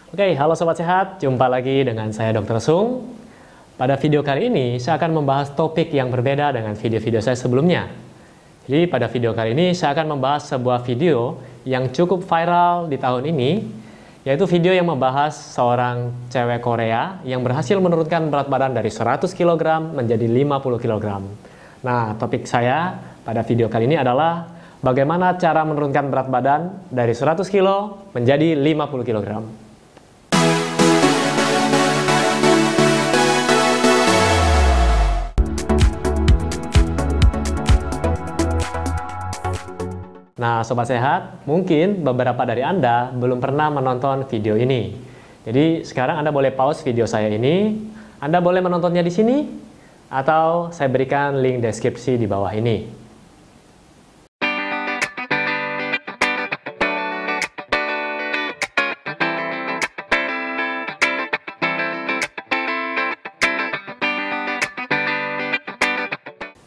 Oke, halo Sobat Sehat, jumpa lagi dengan saya Dr. Sung. Pada video kali ini, saya akan membahas topik yang berbeda dengan video-video saya sebelumnya. Jadi pada video kali ini, saya akan membahas sebuah video yang cukup viral di tahun ini, yaitu video yang membahas seorang cewek Korea yang berhasil menurunkan berat badan dari 100 kg menjadi 50 kg. Nah, topik saya pada video kali ini adalah bagaimana cara menurunkan berat badan dari 100 kg menjadi 50 kg. Nah, Sobat Sehat, mungkin beberapa dari Anda belum pernah menonton video ini. Jadi, sekarang Anda boleh pause video saya ini. Anda boleh menontonnya di sini, atau saya berikan link deskripsi di bawah ini.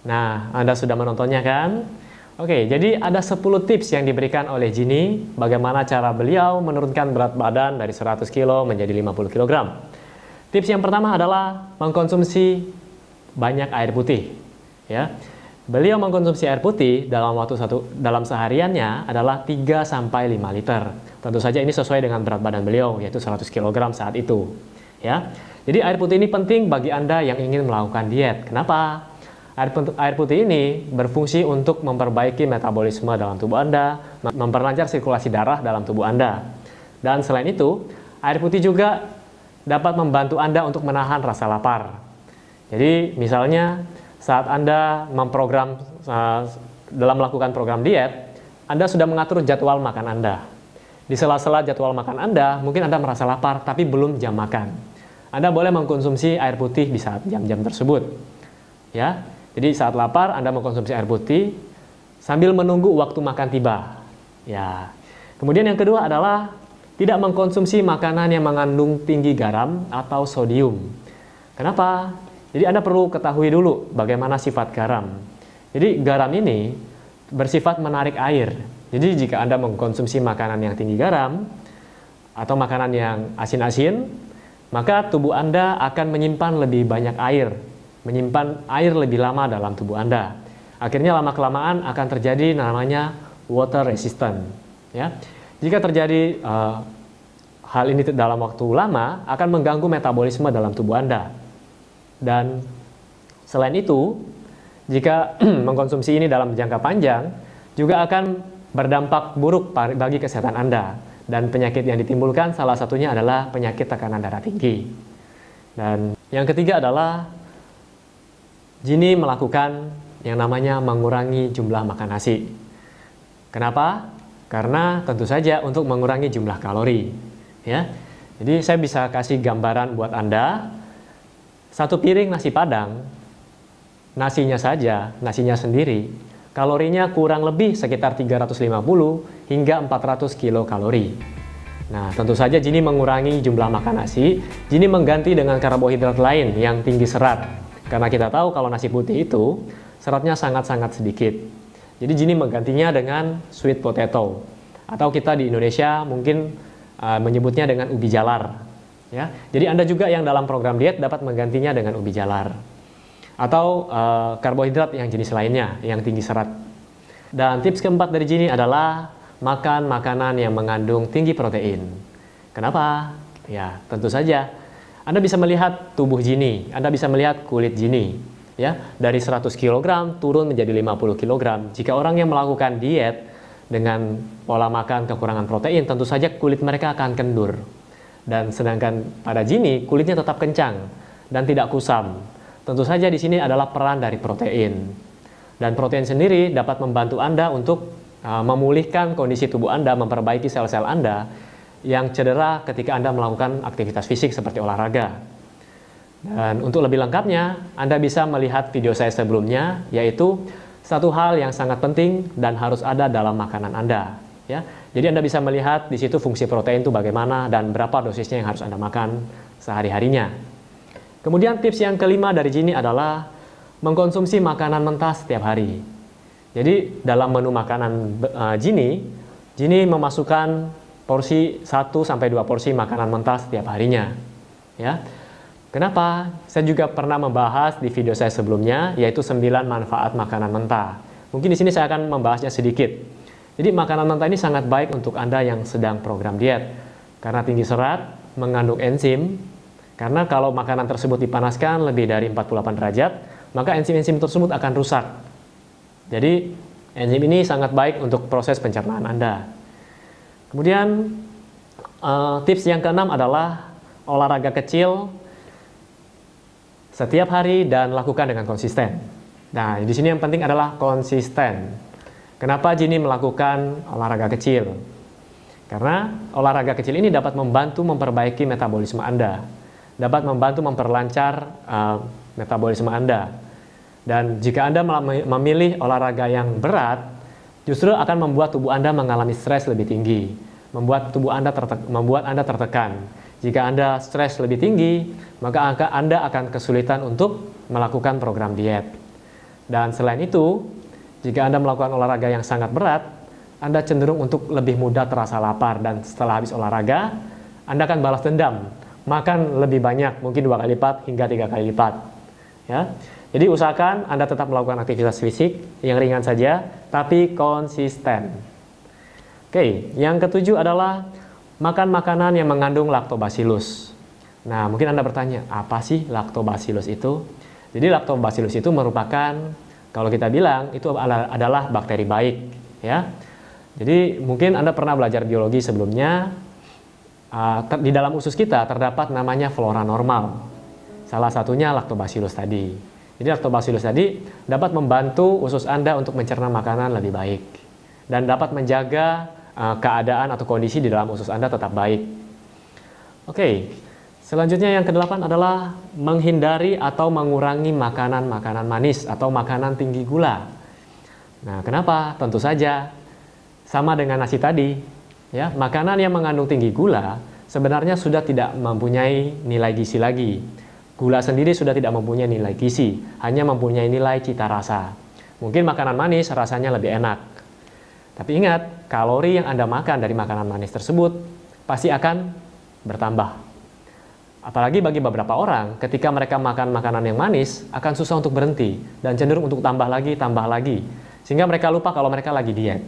Nah, Anda sudah menontonnya kan? Oke, jadi ada 10 tips yang diberikan oleh Ginny bagaimana cara beliau menurunkan berat badan dari 100 kg menjadi 50 kg. Tips yang pertama adalah mengkonsumsi banyak air putih. Ya. Beliau mengkonsumsi air putih dalam sehariannya adalah 3-5 liter. Tentu saja ini sesuai dengan berat badan beliau, yaitu 100 kg saat itu. Ya. Jadi air putih ini penting bagi Anda yang ingin melakukan diet. Kenapa? Air putih ini berfungsi untuk memperbaiki metabolisme dalam tubuh Anda, memperlancar sirkulasi darah dalam tubuh Anda. Dan selain itu, air putih juga dapat membantu Anda untuk menahan rasa lapar. Jadi, misalnya saat Anda dalam melakukan program diet, Anda sudah mengatur jadwal makan Anda. Di sela-sela jadwal makan Anda, mungkin Anda merasa lapar, tapi belum jam makan. Anda boleh mengkonsumsi air putih di saat jam-jam tersebut. Ya. Jadi saat lapar Anda mengkonsumsi air putih sambil menunggu waktu makan tiba. Ya. Kemudian yang kedua adalah tidak mengkonsumsi makanan yang mengandung tinggi garam atau sodium. Kenapa? Jadi Anda perlu ketahui dulu bagaimana sifat garam. Jadi garam ini bersifat menarik air. Jadi jika Anda mengkonsumsi makanan yang tinggi garam atau makanan yang asin-asin, maka tubuh Anda akan menyimpan lebih banyak air. Menyimpan air lebih lama dalam tubuh Anda. Akhirnya lama-kelamaan akan terjadi namanya water resistant. Ya. Jika terjadi hal ini dalam waktu lama, akan mengganggu metabolisme dalam tubuh Anda. Dan selain itu, jika mengkonsumsi ini dalam jangka panjang, juga akan berdampak buruk bagi kesehatan Anda. Dan penyakit yang ditimbulkan salah satunya adalah penyakit tekanan darah tinggi. Dan yang ketiga adalah Ginny melakukan yang namanya mengurangi jumlah makan nasi. Kenapa? Karena tentu saja untuk mengurangi jumlah kalori. Ya. Jadi saya bisa kasih gambaran buat Anda. 1 piring nasi padang, nasinya nasinya sendiri, kalorinya kurang lebih sekitar 350 hingga 400 kilokalori. Nah, tentu saja Ginny mengurangi jumlah makan nasi. Ginny mengganti dengan karbohidrat lain yang tinggi serat. Karena kita tahu kalau nasi putih itu seratnya sangat-sangat sedikit. Jadi Ginny menggantinya dengan sweet potato. Atau kita di Indonesia mungkin menyebutnya dengan ubi jalar. Ya. Jadi Anda juga yang dalam program diet dapat menggantinya dengan ubi jalar. Atau karbohidrat yang jenis lainnya yang tinggi serat. Dan tips keempat dari Ginny adalah makan makanan yang mengandung tinggi protein. Kenapa? Ya, tentu saja Anda bisa melihat tubuh Ginny, Anda bisa melihat kulit Ginny. Ya, dari 100 kg turun menjadi 50 kg. Jika orang yang melakukan diet dengan pola makan kekurangan protein, tentu saja kulit mereka akan kendur. Dan sedangkan pada Ginny, kulitnya tetap kencang dan tidak kusam. Tentu saja di sini adalah peran dari protein. Dan protein sendiri dapat membantu Anda untuk memulihkan kondisi tubuh Anda, memperbaiki sel-sel Anda yang cedera ketika Anda melakukan aktivitas fisik seperti olahraga. Dan untuk lebih lengkapnya, Anda bisa melihat video saya sebelumnya, yaitu satu hal yang sangat penting dan harus ada dalam makanan Anda. Ya. Jadi Anda bisa melihat di situ fungsi protein itu bagaimana dan berapa dosisnya yang harus Anda makan sehari-harinya. Kemudian tips yang kelima dari Ginny adalah mengkonsumsi makanan mentah setiap hari. Jadi dalam menu makanan Ginny memasukkan porsi 1-2 porsi makanan mentah setiap harinya. Ya. Kenapa? Saya juga pernah membahas di video saya sebelumnya, yaitu 9 manfaat makanan mentah. Mungkin di sini saya akan membahasnya sedikit. Jadi makanan mentah ini sangat baik untuk Anda yang sedang program diet. Karena tinggi serat, mengandung enzim. Karena kalau makanan tersebut dipanaskan lebih dari 48 derajat, maka enzim-enzim tersebut akan rusak. Jadi enzim ini sangat baik untuk proses pencernaan Anda. Kemudian tips yang keenam adalah olahraga kecil setiap hari dan lakukan dengan konsisten. Nah, di sini yang penting adalah konsisten. Kenapa Ginny melakukan olahraga kecil? Karena olahraga kecil ini dapat membantu memperbaiki metabolisme Anda, dapat membantu memperlancar metabolisme Anda. Dan jika Anda memilih olahraga yang berat, justru akan membuat tubuh Anda mengalami stres lebih tinggi, membuat Anda tertekan. Jika Anda stres lebih tinggi, maka Anda akan kesulitan untuk melakukan program diet. Dan selain itu, jika Anda melakukan olahraga yang sangat berat, Anda cenderung untuk lebih mudah terasa lapar, dan setelah habis olahraga, Anda akan balas dendam, makan lebih banyak, mungkin 2 kali lipat hingga 3 kali lipat. Ya. Jadi usahakan Anda tetap melakukan aktivitas fisik yang ringan saja, tapi konsisten. Oke, yang ketujuh adalah makan makanan yang mengandung lactobacillus. Nah, mungkin Anda bertanya, apa sih lactobacillus itu? Jadi lactobacillus itu merupakan, kalau kita bilang, itu adalah bakteri baik. Ya. Jadi mungkin Anda pernah belajar biologi sebelumnya, di dalam usus kita terdapat namanya flora normal. Salah satunya lactobacillus tadi. Jadi lactobacillus tadi dapat membantu usus Anda untuk mencerna makanan lebih baik. Dan dapat menjaga keadaan atau kondisi di dalam usus Anda tetap baik. Oke, selanjutnya yang ke-8 adalah menghindari atau mengurangi makanan-makanan manis atau makanan tinggi gula. Nah, kenapa? Tentu saja sama dengan nasi tadi. Ya, makanan yang mengandung tinggi gula sebenarnya sudah tidak mempunyai nilai gizi lagi. Gula sendiri sudah tidak mempunyai nilai gizi, hanya mempunyai nilai cita rasa. Mungkin makanan manis rasanya lebih enak. Tapi ingat, kalori yang Anda makan dari makanan manis tersebut pasti akan bertambah. Apalagi bagi beberapa orang, ketika mereka makan makanan yang manis, akan susah untuk berhenti dan cenderung untuk tambah lagi. Sehingga mereka lupa kalau mereka lagi diet.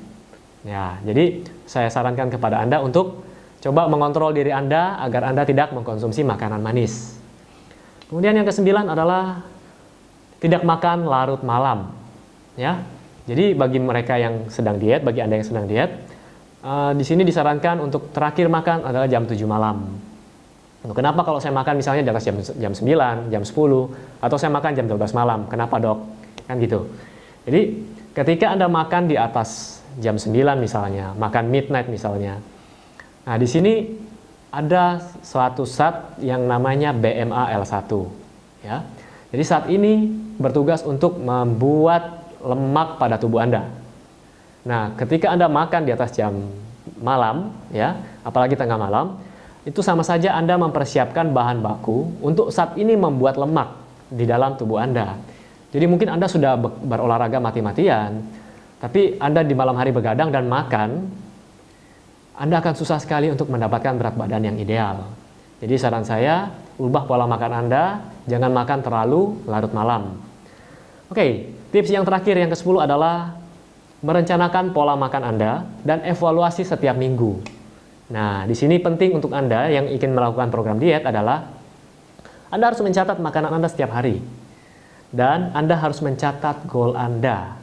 Ya, jadi saya sarankan kepada Anda untuk coba mengontrol diri Anda agar Anda tidak mengkonsumsi makanan manis. Kemudian yang ke-9 adalah tidak makan larut malam. Ya. Jadi bagi mereka yang sedang diet, bagi Anda yang sedang diet, di sini disarankan untuk terakhir makan adalah jam 7 malam. Kenapa kalau saya makan misalnya di atas jam 9, jam 10, atau saya makan jam 12 malam? Kenapa dok? Kan gitu. Jadi ketika Anda makan di atas jam 9 misalnya, makan midnight misalnya. Nah di sini ada suatu zat yang namanya BMAL1. Ya. Jadi zat ini bertugas untuk membuat lemak pada tubuh Anda. Nah, ketika Anda makan di atas jam malam, ya, apalagi tengah malam, itu sama saja Anda mempersiapkan bahan baku untuk zat ini membuat lemak di dalam tubuh Anda. Jadi mungkin Anda sudah berolahraga mati-matian, tapi Anda di malam hari begadang dan makan, Anda akan susah sekali untuk mendapatkan berat badan yang ideal. Jadi saran saya, ubah pola makan Anda, jangan makan terlalu larut malam. Oke, tips yang terakhir yang ke-10 adalah merencanakan pola makan Anda dan evaluasi setiap minggu. Nah, di sini penting untuk Anda yang ingin melakukan program diet adalah Anda harus mencatat makanan Anda setiap hari. Dan Anda harus mencatat goal Anda.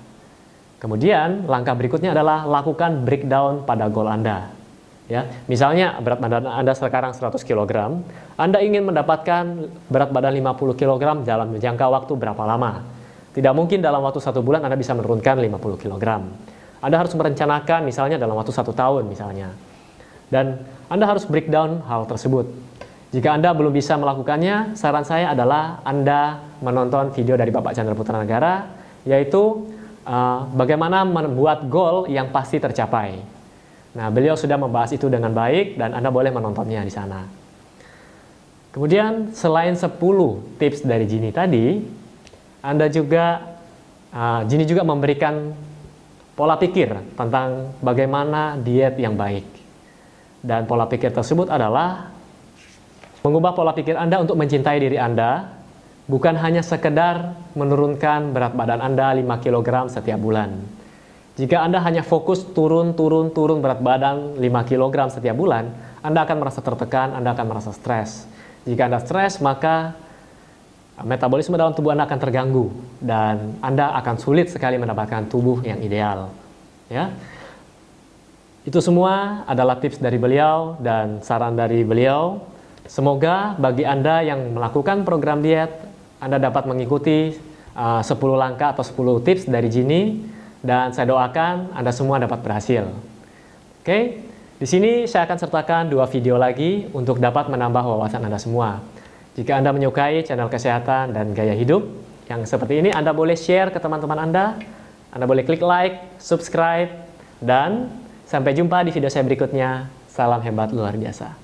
Kemudian, langkah berikutnya adalah lakukan breakdown pada goal Anda. Ya, misalnya berat badan Anda sekarang 100 kg, Anda ingin mendapatkan berat badan 50 kg dalam jangka waktu berapa lama? Tidak mungkin dalam waktu 1 bulan Anda bisa menurunkan 50 kg. Anda harus merencanakan misalnya dalam waktu 1 tahun misalnya. Dan Anda harus breakdown hal tersebut. Jika Anda belum bisa melakukannya, saran saya adalah Anda menonton video dari Bapak Chandra Putra Negara, yaitu bagaimana membuat goal yang pasti tercapai. Nah, beliau sudah membahas itu dengan baik dan Anda boleh menontonnya di sana. Kemudian selain 10 tips dari Ginny tadi, Ginny juga memberikan pola pikir tentang bagaimana diet yang baik. Dan pola pikir tersebut adalah mengubah pola pikir Anda untuk mencintai diri Anda, bukan hanya sekedar menurunkan berat badan Anda 5 kg setiap bulan. Jika Anda hanya fokus turun berat badan 5 kg setiap bulan, Anda akan merasa tertekan, Anda akan merasa stres. Jika Anda stres, maka metabolisme dalam tubuh Anda akan terganggu dan Anda akan sulit sekali mendapatkan tubuh yang ideal. Ya. Itu semua adalah tips dari beliau dan saran dari beliau. Semoga bagi Anda yang melakukan program diet, Anda dapat mengikuti 10 langkah atau 10 tips dari Ginny, dan saya doakan Anda semua dapat berhasil. Oke, di sini saya akan sertakan 2 video lagi untuk dapat menambah wawasan Anda semua. Jika Anda menyukai channel kesehatan dan gaya hidup yang seperti ini, Anda boleh share ke teman-teman Anda boleh klik like, subscribe, dan sampai jumpa di video saya berikutnya. Salam hebat luar biasa.